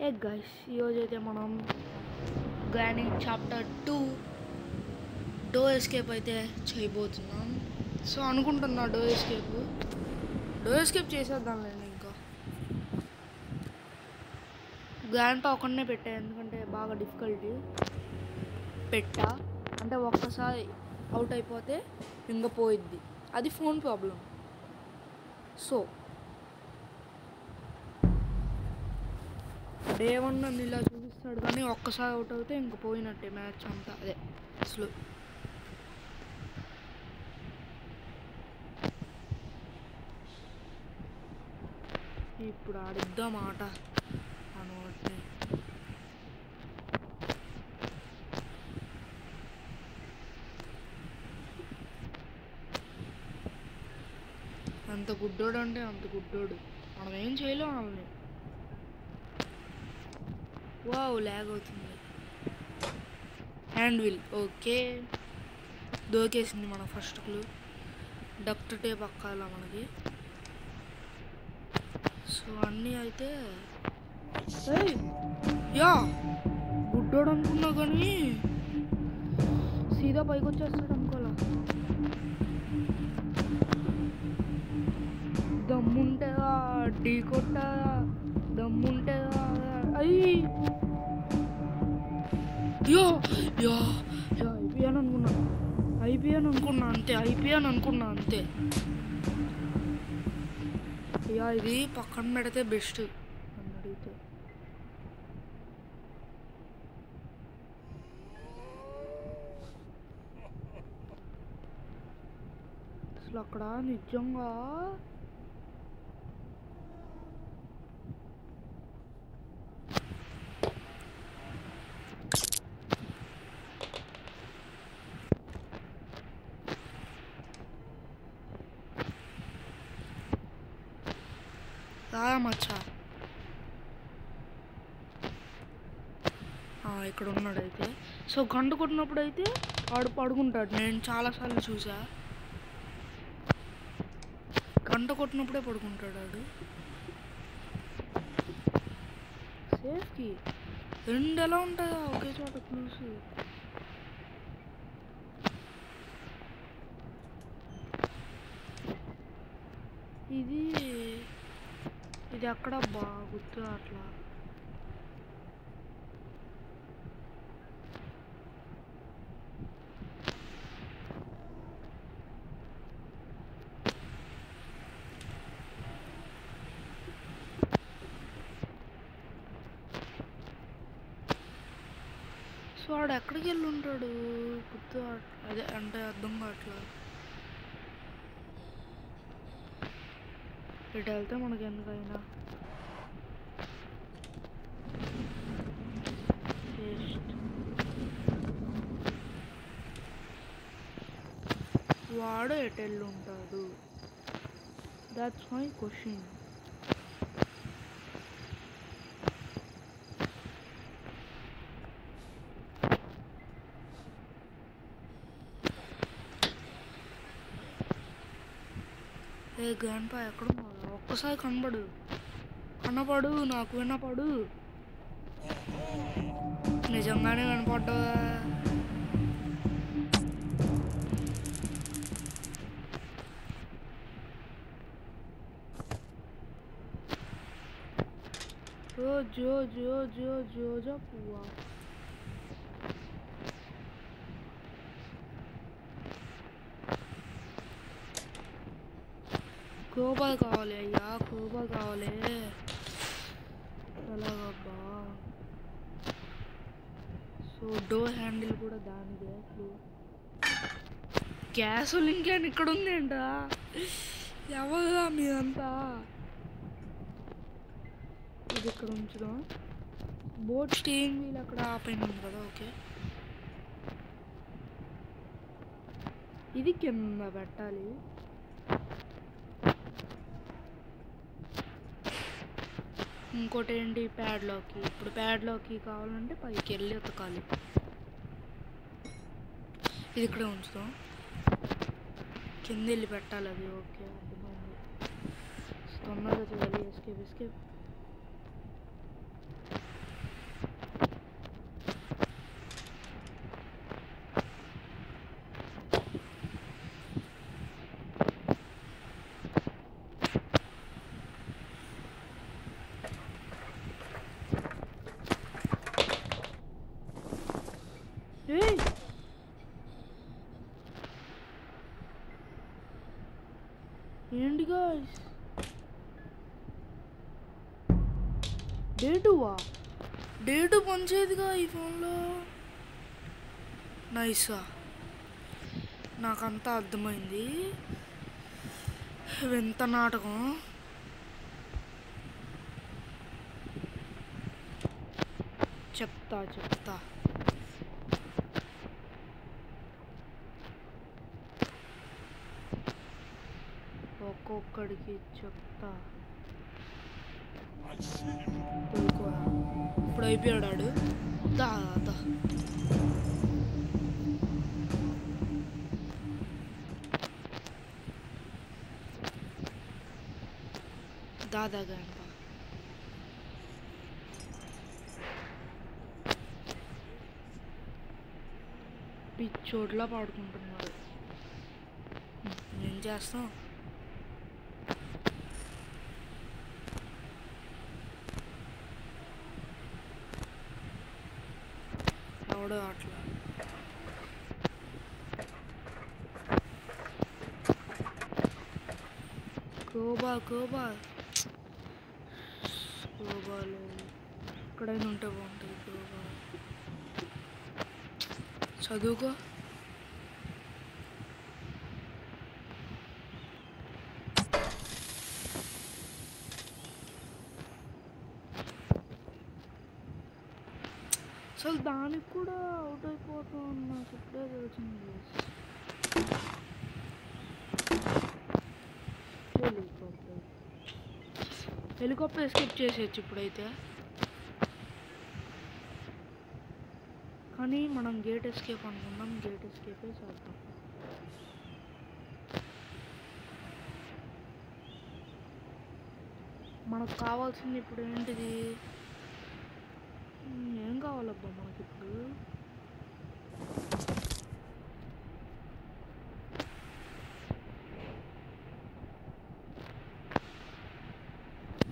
ఏ guys, ఈరోజైతే మనం granny chapter 2 do escape అయితే చేయబోతున్నాం. సో అనుకుంటున్నా డో ఎస్కేప్ చేసేద్దాంలేండి. ఇంకా గ్రాండ్ పా ఒకనే పెట్టా, ఎందుకంటే బాగా డిఫికల్టీ పెట్టా. అంటే ఒక్కసారి అవుట్ అయిపోతే ఇంకా పోయిద్ది, అది ఫోన్ ప్రాబ్లం. సో డే 1 నన్ను ఇలా చూపిస్తాడు, కానీ ఒక్కసారి అవుట్ అవుతే ఇంక పోయినట్టే మ్యాచ్ అంతా. అదే అసలు ఇప్పుడు ఆడిద్దాం ఆట అనవాటిని. అంత గుడ్డోడు అంటే అంత గుడ్డోడు, మనం ఏం చేయలేం వాళ్ళని. వావ్, ల్యాగ్ అవుతుంది. హ్యాండ్ వీల్ ఓకే, దోకేసింది మన ఫస్ట్ క్లూ. డక్ట్ టేప్ అక్కాల మనకి. సో అన్నీ అయితే యా గుడ్డోడు అనుకున్నా, కానీ సీదా పైకి వచ్చేస్తాడు అనుకోలా. దమ్ముంటేదా ఢీ కొట్టా, దమ్ముంటేదా. అయ్యి యో యో అయిపోయాను అనుకున్నా అంతే. యా ఇది పక్కన పెడితే బెస్ట్ నన్ను అడిగితే. అసలు అక్కడ నిజంగా రామచ్చా ఇక్కడ ఉన్నాడు అయితే. సో గంట కొట్టినప్పుడు అయితే వాడు పడుకుంటాడు. నేను చాలాసార్లు చూసా, గంట కొట్టినప్పుడే పడుకుంటాడు వాడు. సేఫ్కి 2 ఎలా ఉంటాయా ఒకే చోట క్లూస్. ఇది అక్కడ బాగా గుర్తు అట్లా. సో వాడు ఎక్కడికి వెళ్ళి ఉంటాడు గుర్తు, అదే అంటే అర్థం కావట్లా. ఇటు వెళ్తే మనకి ఎందుకైనా వాడు ఎటు వెళ్ళి ఉంటాడు, that's my question. A grand పా ఎక్కడున్నావు? ఒక్కసారి కనపడు నాకు, వినపడు. నిజంగానే కనపడ్డా? జో పువ్వా. కోబాల్ కావాలి అయ్యా, కోబాల్ కావాలి. ఎలాగబ్బా? సో డోర్ హ్యాండిల్ కూడా దానిదే. గ్యాసోలిన్ క్యాన్ ఇక్కడ ఉంది అంట. ఎవరుగా మీరంతా? ఇది ఇక్కడ ఉంచుదాం. బోట్ స్టీరింగ్ వీల్ అక్కడ పైన ఉంది కదా, ఓకే. ఇది కింద పెట్టాలి. ఇంకోటి ఏంటి, ప్యాడ్లోకి. ఇప్పుడు ప్యాడ్లోకి కావాలంటే పైకి వెళ్ళి ఎతకాలి. ఇది ఇక్కడే ఉంచుతాం, కింద వెళ్ళి పెట్టాలి అది, ఓకే అర్థమైంది. తొందరగా చేయాలి. ఎస్కేప్ డే 2 పనిచేయదుగా ఈ ఫోన్లో. నైసా, నాకంతా అర్థమైంది. ఎంత నాటకం. చెప్తా ఒక్కొక్కడికి చెప్తా. ఇప్పుడు అయిపోయాడు. దా దాదాగా పిచ్చోట్లా పాడుకుంటున్నాడు. ఏం చేస్తాం. ఎవడో అట్లా గోబాలు ఎక్కడైనా ఉంటే బాగుంటుంది. గోబాల్ చదువుకో. అసలు దానికి కూడా అవుట్ అయిపోతాం నాకు ఇప్పుడే తెలిసింది. హెలికాప్టర్ ఎస్కేప్ చేసేయచ్చు ఇప్పుడైతే. కానీ మనం గేట్ ఎస్కేప్ అనుకున్నాం. గేట్ ఎస్కేపే చేద్దాం. మనకు కావాల్సింది ఇప్పుడు ఏంటిది? ఏం కావాలబ్బా మనకి ఇప్పుడు?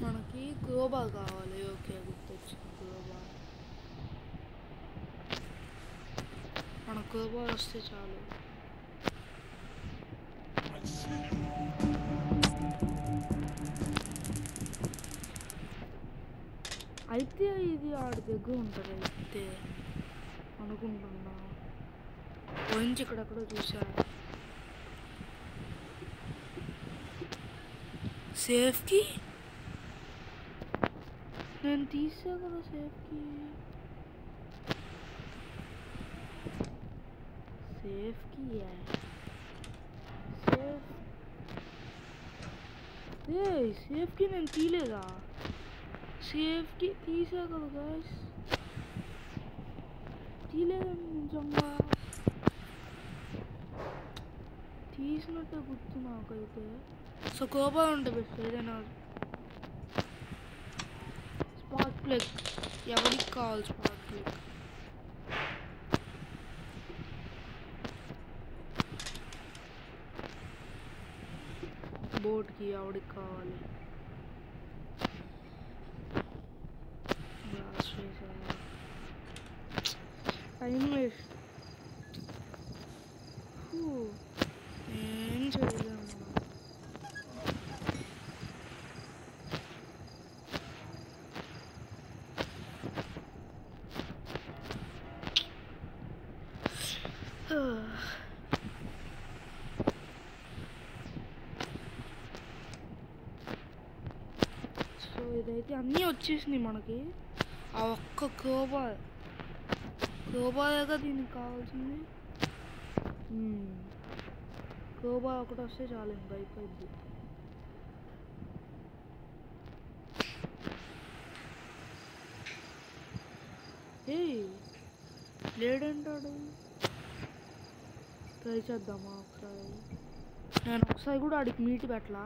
మనకి గోబాల్ కావాలి. ఓకే, గుర్తొచ్చింది గోబాల్. మనకు గోబాల్ వస్తే చాలు. అయితే ఇది ఆడి దగ్గర ఉంటుంది అయితే అనుకుంటున్నా. పోయించి ఇక్కడెక్కడో చూసా. సేఫ్కి నేను తీసా కదా. సేఫ్కి సేఫ్కి నేను తీయలేదా? సేఫ్కి తీసా కదా గాయ్స్. తీయలేదండి నిజంగా. తీసినట్టే గుర్తు నాకైతే. సో గోబాల్ ఉంటే బెస్ట్. ఏదైనా స్పార్క్ ప్లగ్ ఎవరికి కావాలి? స్పార్క్ ప్లగ్ బోట్కి ఎవరికి కావాలి? Time waste. ఏం చేయలేము. సో ఇదైతే అన్నీ వచ్చేసినాయి మనకి. ఆ ఒక్క గోబాల్గా దీనికి కావాల్సింది. గోబాల్ ఒకటి వస్తే చాలు, ఇంకా అయిపోయింది. లేడంటాడు. ట్రై చేద్దామా ఒకసారి? నేను ఒకసారి కూడా ఆడికి మీట్ పెట్టలా.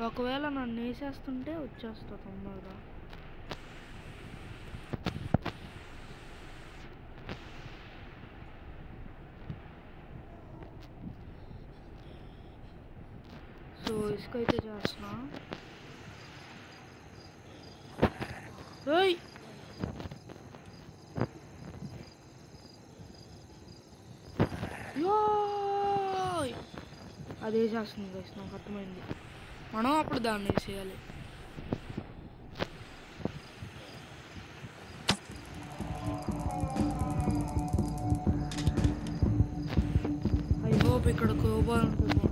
ఒకవేళ నన్ను వేసేస్తుంటే వచ్చేస్తా తొందరగా. సో ఇసుకైతే చేస్తున్నా. అదే చేస్తుంది గైస్, నాకు అర్థమైంది. మనం అప్పుడు దాన్ని వేసేయాలి. ఇక్కడ కోబా ఉంటుంది,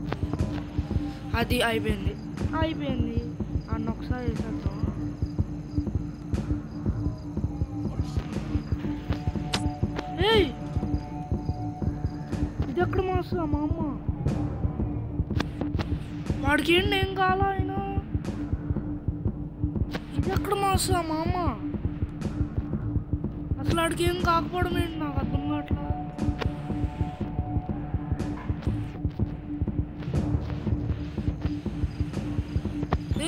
అది అయిపోయింది అన్న ఒకసారి వేసేద్దాం. ఏయ్ ఇది ఎక్కడ మాస్తా మా అమ్మ, వాడికి ఏంటి ఏం కావాలా ఆయన, ఇది ఎక్కడ మాస్తా మా అమ్మ, అసలు వాడికి ఏం కాకపోవడం ఏంటి నాకు అర్థం కావట్లా.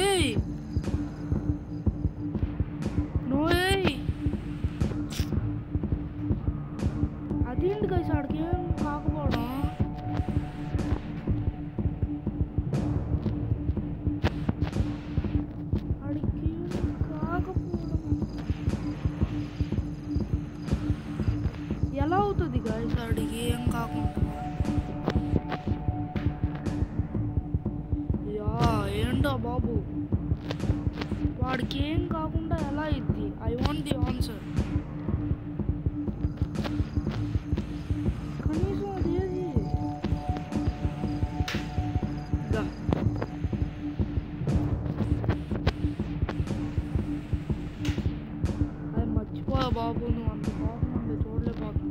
ఏయ్ నో ఏయ్ అదేంటి గైస్ వాడికి ఏం కాకపోవడం, ఎలా అవుతుంది గైస్ వాడికి ఏం కాకుండా. యా ఏంటో బాబు వాడికి ఏం కాకుండా ఎలా అయింది, ఐ వాంట్ ది ఆన్సర్. కనీసం అది ఏది అది మర్చిపోయా బాబు, నువ్వు అంత కోపం ఉంది చూడలేకపోతున్నావు.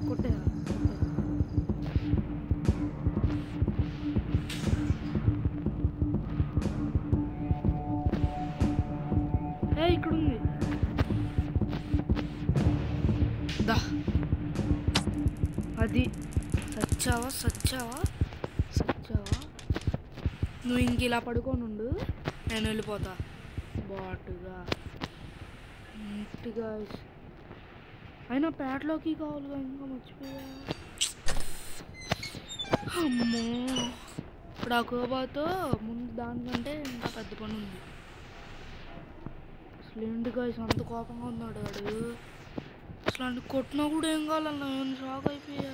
కొట్టేరా ఇక్కడ ఉంది దా, అది సచ్చావా నువ్వు ఇంక ఇలా పడుకోనుండు, నేను వెళ్ళిపోతా బాటుగా నీట్గా. అయినా ప్యాట్లోకి కావాలిగా, ఇంకా మర్చిపోయా. అమ్మో ఇప్పుడు ఆ కోబాతో ముందు దానికంటే ఇంకా పెద్ద పని ఉంది. అసలు ఏంటి గైస్ అంత కోపంగా ఉన్నాడు వాడు, అసలు అంటే కొట్టినా కూడా ఏం కావాలన్నా నేను షాక్ అయిపోయా.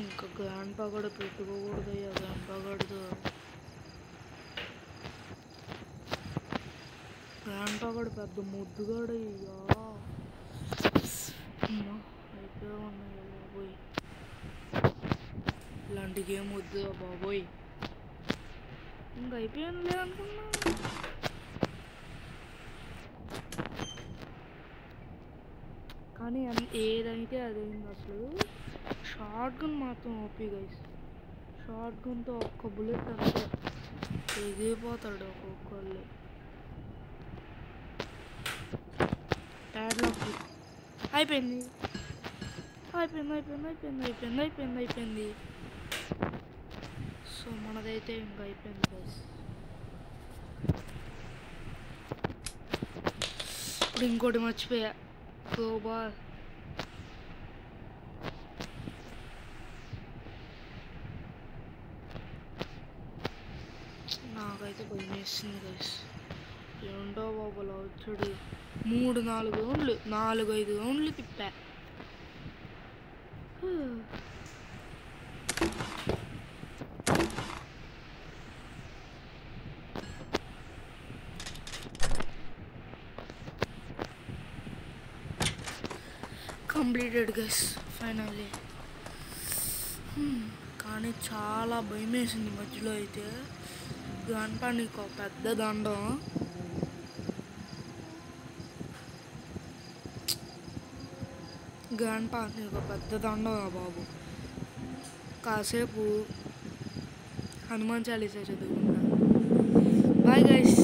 ఇంకా గ్రాండ్ పా కూడా పెట్టుకోకూడదు అయ్యా, గ్రాండ్ పా కూడదు, గ్రాండ్ పా కూడా పెద్ద ముద్దుగాడు అయ్యా. అయిపోయా ఉన్నాయా బాబోయ్, ఇలాంటి గేమ్ వద్దు బాబోయ్, ఇంకా అయిపోయాను లేదనుకున్నా. కానీ ఏదైతే అదైంది. అసలు షార్ట్ గన్ మాత్రం ఓపీ గైస్, షార్ట్ గన్తో ఒక్క బుల్లెట్ అంతే ఎగిరిపోతాడు ఒక్కొక్కళ్ళు. ప్యాడ్లాక్ అయిపోయింది. సో మనదైతే ఇంకా అయిపోయింది గైస్. ఇప్పుడు ఇంకోటి మర్చిపోయా, కోబా. నాకైతే భయం వేస్తుంది గైస్, ఏంటో బాబులా వచ్చాడు. 3-4 రౌండ్లు 4-5 రౌండ్లు తిప్పా. Completed guys finally. కానీ చాలా భయం వేసింది మధ్యలో అయితే. గంట నీకు ఒక పెద్ద దండం, గంట నీకు ఒక పెద్ద దండం బాబు. కాసేపు హనుమాన్ చాలీసా చదువుకుంటా. Bye guys.